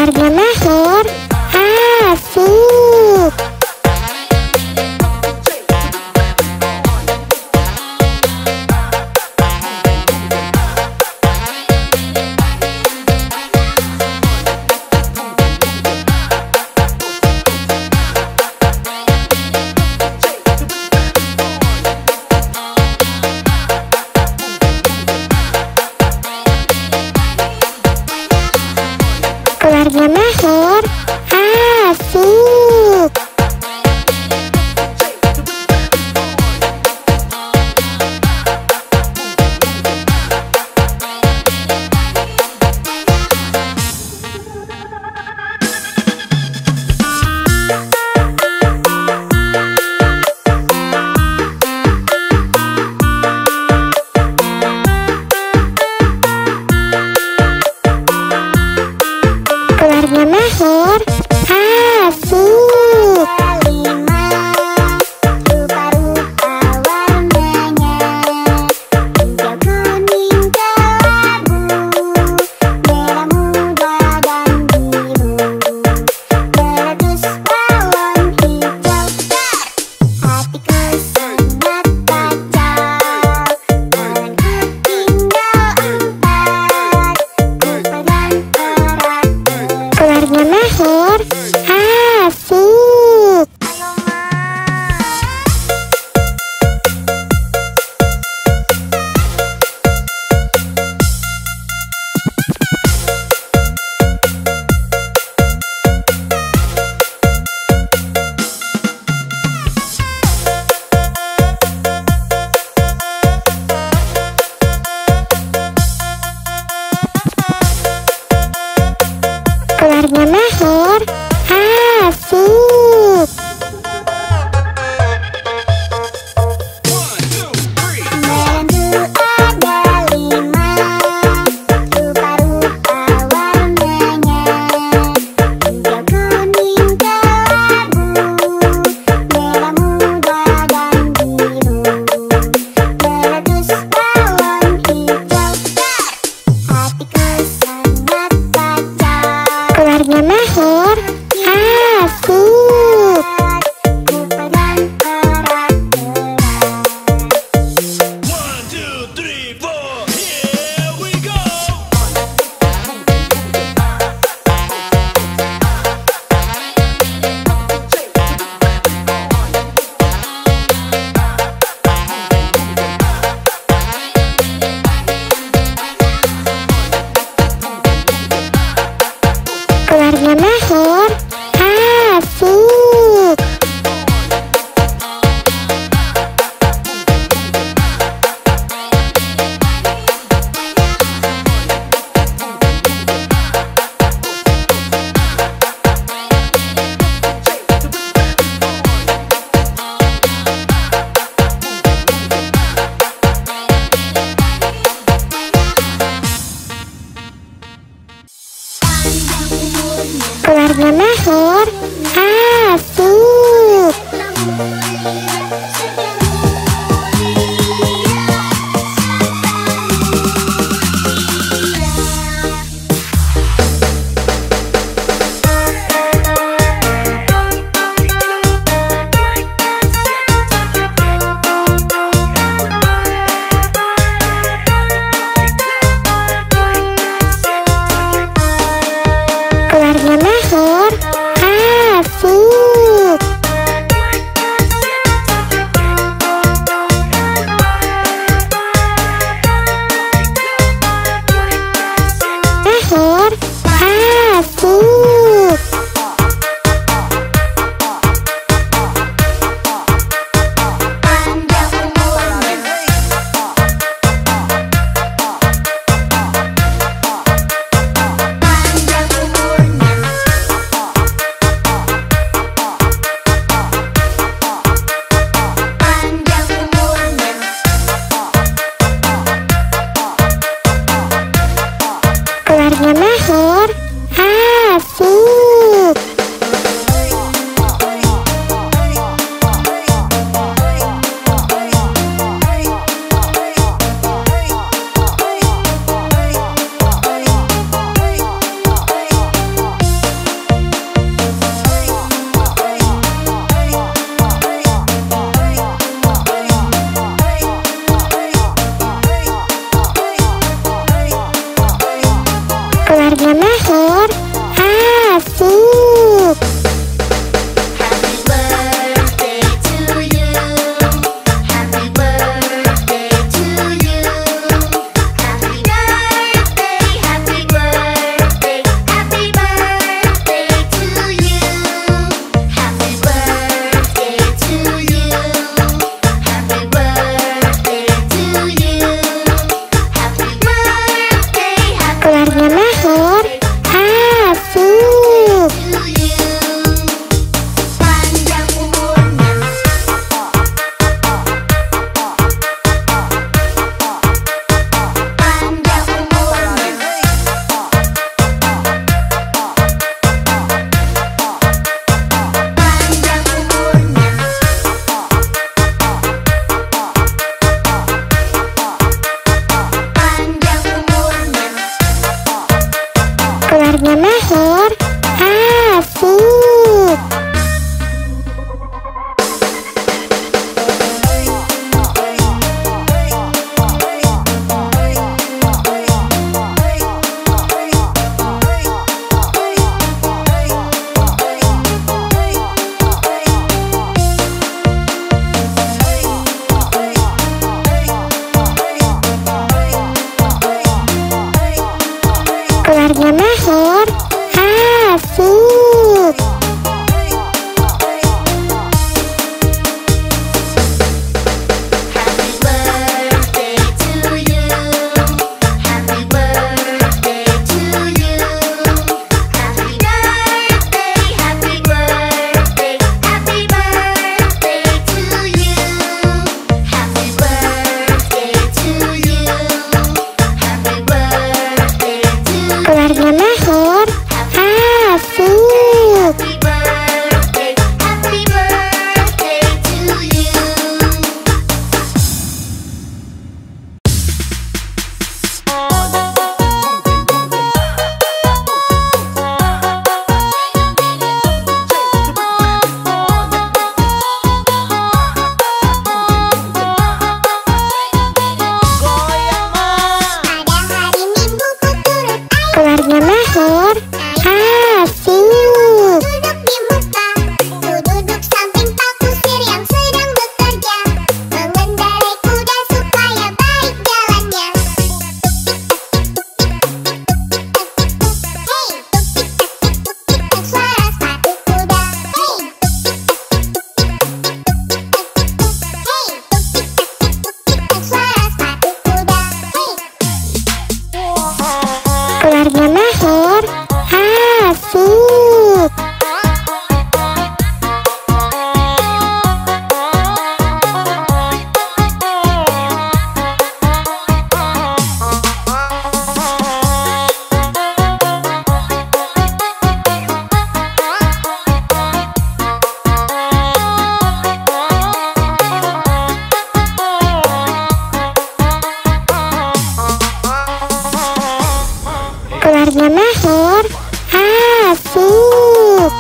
Keluarga Mahir asik. Keluarga Mahir Keluarga Mahir asik. Keluarga Mahir asik. Panjang umurnya, panjang umurnya, panjang umurnya, panjang umurnya. Keluarga Mahir asik. Keluarga Mahir asik. Happy birthday to you. Happy birthday to you. Happy birthday, happy birthday, happy birthday to you. Happy birthday to you. Happy birthday to you. Keluarga Mahir asik. Happy birthday, happy birthday to you. Pada hari Minggu ku turut Keluarga Mahir asik. duduk di muka, ku duduk samping Pak Kusir yang sedang bekerja, mengendarai kuda supaya baik jalannya. Hei, tuk-tik-tak, suara sepatu kuda. Hei, hei, tuk-tik-tak, suara sepatu kuda. Hei. Keluarga Mahir asik. Keluarga Mahir asik.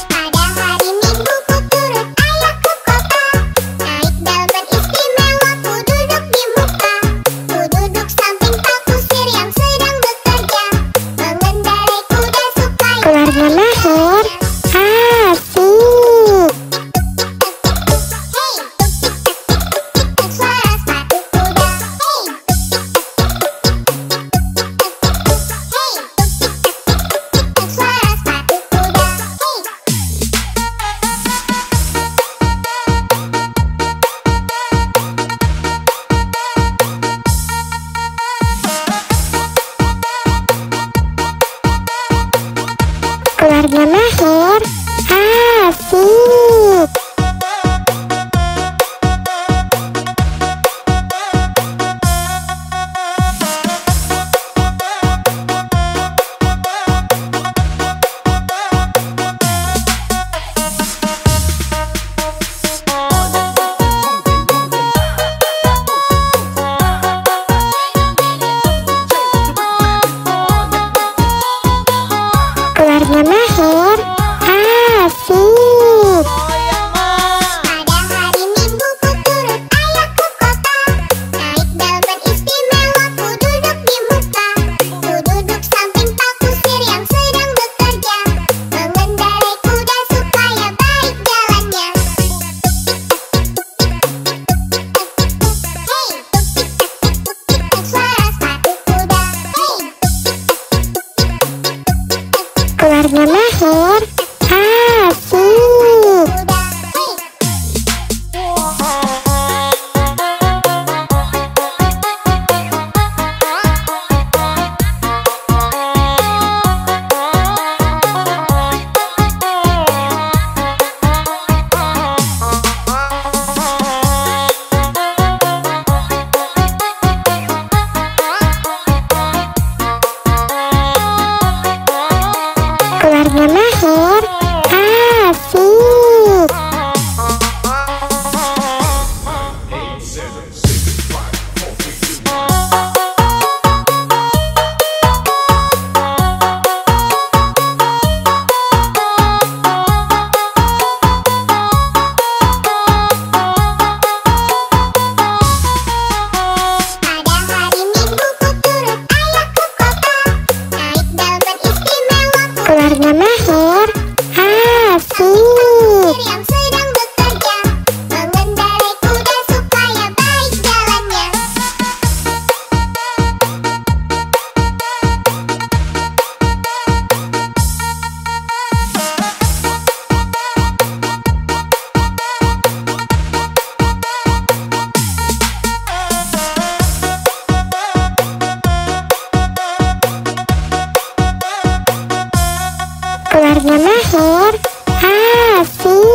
Pada hari Minggu ku turut ayah ke kota, naik dalman istimewa ku duduk di muka, ku duduk samping Pak Kusir yang sedang bekerja, mengendarai kuda supaya Keluarga Mahir asik. Hei, tuk-tik-tak, suara sepatu kuda. Hei, hei, tuk-tik-tak, suara sepatu kuda. Hei. Keluarga Mahir asik. Keluarga Mahir Keluarga Mahir asik. Keluarga Mahir asik. Pada hari Minggu ku turut ayahku kota, naik daun beristimewa ku Keluarga Mahir asik. yang sedang bekerja, mengendarai kuda supaya baik jalannya. Keluarga Mahir asik.